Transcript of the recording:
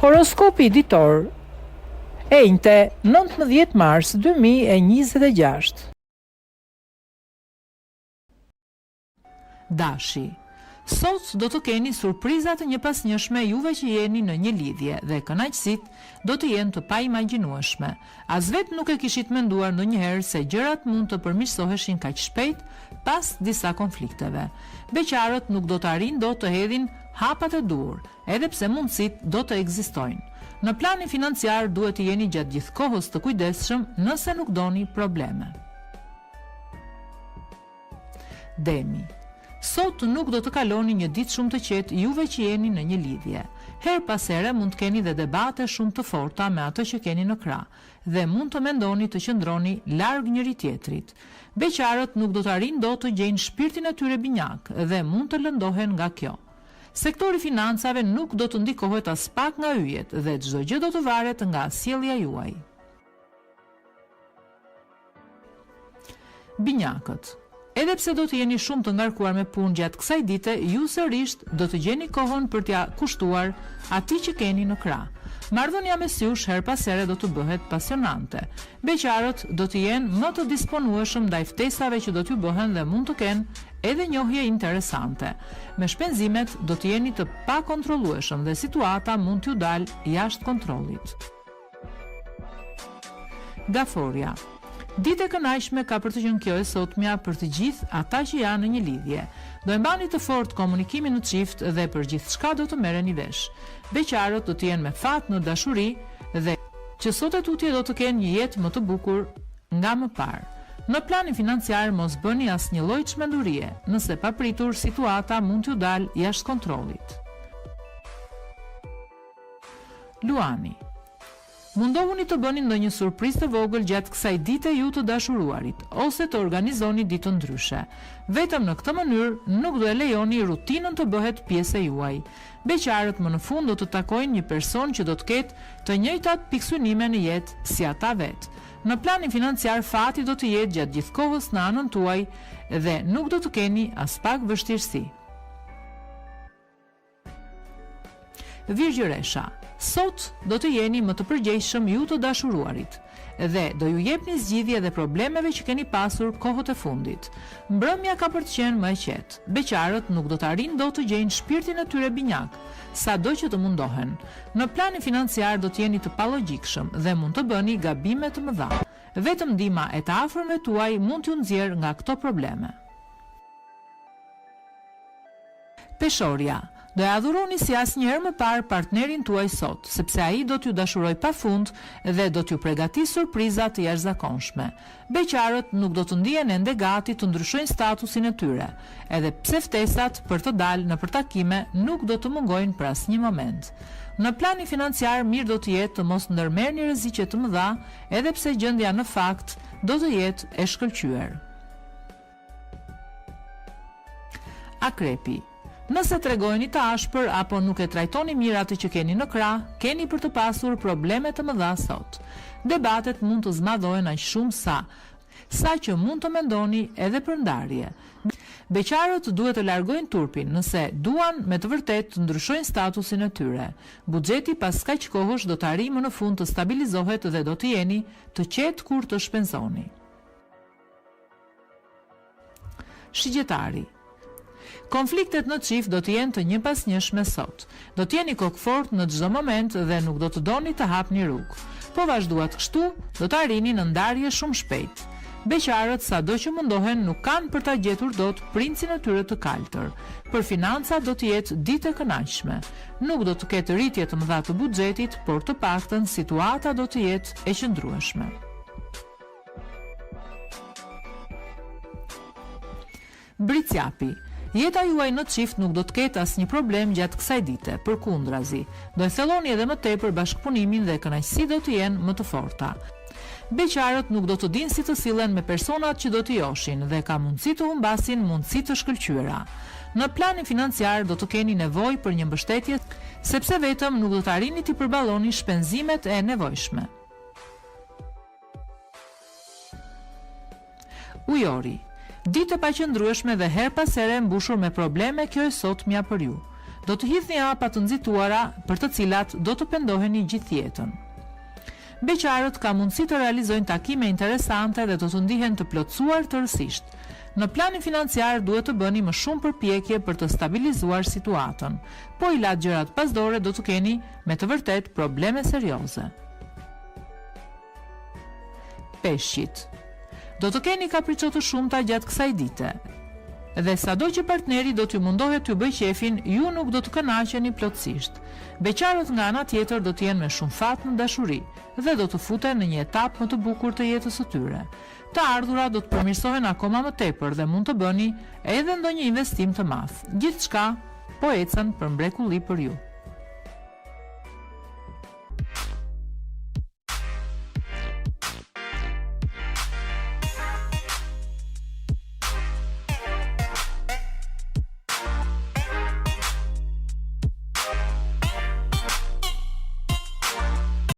Horoskopi ditor, enjte 19 mars 2026. Dashi. Sot do të keni surprizat një pas njëshme juve që jeni në një lidhje dhe kënaqësitë do të jenë të paimagjinueshme. As vetë nuk e kishit menduar ndonjëherë se gjërat mund të përmirësoheshin kaq shpejt pas disa konflikteve. Beqarët nuk do të arrijnë dot të hedhin hapat e dur, edhe pse mundësitë do të ekzistojnë. Në planin financiar duhet të jeni gjatë gjithë kohës të kujdesshëm nëse nuk doni probleme. Demi. Sot nuk do të kaloni një ditë shumë të qetë juve që jeni në një lidhje. Her pas here mund të keni dhe debate shumë të forta me atë që keni në krah dhe mund të mendoni të qëndroni larg njëri tjetrit. Beqarët nuk do të arrijnë dot të gjejnë shpirtin e tyre binjak dhe mund të lëndohen nga kjo. Sektori financave nuk do të ndikohet as pak nga yjet dhe çdo gjë do të varet nga sjellja juaj. Binjakët. Edhe pse do të jeni shumë të ngarkuar me punë gjatë kësaj dite, ju sërish do të gjeni kohën për t'ia kushtuar atij që keni në krah. Marrëdhënia mes jush her pas here do të bëhet pasionante. Beqarët do të jenë më të disponueshëm ndaj ftesave që do t'ju bëhen dhe mund të kenë edhe njohje interesante. Me shpenzimet do të jeni të pakontrollueshëm dhe situata mund t'ju dalë jashtë kontrollit. Gaforia. Ditë e kënaqshme ka për të qenë kjo e sotmja për të gjithë ata që janë në një lidhje. Do e mbani të fortë komunikimin në çift dhe për gjithçka do të merreni vesh. Beqarët do të jenë me fat në dashuri dhe që sot e tutje do të kenë një jetë më të bukur nga më parë. Në planin financiar mos bëni asnjë lloj çmendurie, nëse papritur situata mund t'ju dalë jashtë kontrollit. Luani. Mundohuni të bëni ndonjë surprizë të vogël gjatë kësaj dite ju të dashuruarit, ose të organizoni ditë ndryshe. Vetëm në këtë mënyrë nuk do e lejoni rutinën të bëhet pjesë e juaj. Beqarët më në fund do të takojnë një person që do të ketë të njëjtat pikësynime në jetë si ata vetë. Në planin financiar fati do të jetë gjatë gjithë kohës në anën tuaj dhe nuk do të keni as pak vështirësi. Virgjëresha. Sot do të jeni më të përgjegjshëm ju të dashuruarit dhe do ju jepni zgjidhje dhe problemeve që keni pasur kohët e fundit. Mbrëmja ka për të qenë më e qetë. Beqarët nuk do të arrijnë dot të gjejnë shpirtin e tyre binjak, sado që të mundohen. Në planin financiar do të jeni të palogjikshëm dhe mund të bëni gabime të mëdha. Vetëm ndihma e të afërmve tuaj mund t'ju nxjerrë nga këto probleme. Peshorja. Do e adhuroni si asnjëherë më parë partnerin tuaj sot, sepse ai do t'ju dashuroj pafund dhe do t'ju përgatis surpriza të jashtëzakonshme. Beqarët nuk do të ndihen ende gati të ndryshojnë statusin e tyre, edhe pse ftesat për të dalë në përtakime nuk do të mungojnë për asnjë moment. Në planin financiar mirë do të jetë të mos ndërmerrni rreziqe të mëdha, edhe pse gjendja në fakt do të jetë e shkëlqyer. Akrepi. Nëse tregojeni të ashpër apo nuk e trajtoni mirë atë që keni në krah, keni për të pasur probleme të mëdha sot. Debatet mund të zmadhohen aq shumë sa që mund të mendoni edhe për ndarje. Beqarët duhet të largojnë turpin nëse duan me të vërtetë të ndryshojnë statusin e tyre. Buxheti pas kaq kohësh do të arrijë më në fund të stabilizohet dhe do të jeni të qetë kur të shpenzoni. Shigjetari. Konfliktet në çift do të jenë të njëpasnjëshme sot. Do të jeni kokfort në çdo moment dhe nuk do të doni të hapni rrugë. Po vazhduat kështu, do të arrini në ndarje shumë shpejt. Beqarët sado që mundohen nuk kanë për ta gjetur dot princin e tyre të kaltër. Për financa do të jetë ditë e kënaqshme. Nuk do të ketë rritje të mëdha të buxhetit, por të paktën situata do të jetë e qëndrueshme. Bricjapi. Jeta juaj në çift nuk do të ketë asnjë problem gjatë kësaj dite, përkundrazi. Do e thelloni edhe më tepër bashkëpunimin dhe kënaqësitë do të jenë më të forta. Beqarët nuk do të dinë si të sillen me personat që do të joshin dhe ka mundësi të humbasin mundësi të shkëlqyera. Në planin financiar do të keni nevojë për një mbështetje, sepse vetëm nuk do të arrini të përballoni shpenzimet e nevojshme. Ujori. Ditë e paqëndrueshme dhe her pas here mbushur me probleme kjo e sotmja për ju. Do të hidhni hapa të nxituara për të cilat do të pendoheni gjithë jetën. Beqarët ka mundësi të realizojnë takime interesante dhe do të ndihen të plotësuar tërësisht. Në planin financiar duhet të bëni më shumë përpjekje për të stabilizuar situatën, po i latë gjërat pasdore do të keni me të vërtet probleme serioze. Peshqit. Do të keni kapriço të shumta gjatë kësaj dite. Dhe sado që partneri do t'ju mundohet t'ju bëj qefin, ju nuk do të kënaqeni plotësisht. Beqarët nga ana tjetër do t'jenë me shumë fat në dashuri dhe do të futen në një etapë më të bukur të jetës së tyre. Të ardhura do të përmirësohen akoma më tepër dhe mund të bëni edhe ndonjë investim të madh. Gjithçka po ecën për mrekulli për ju.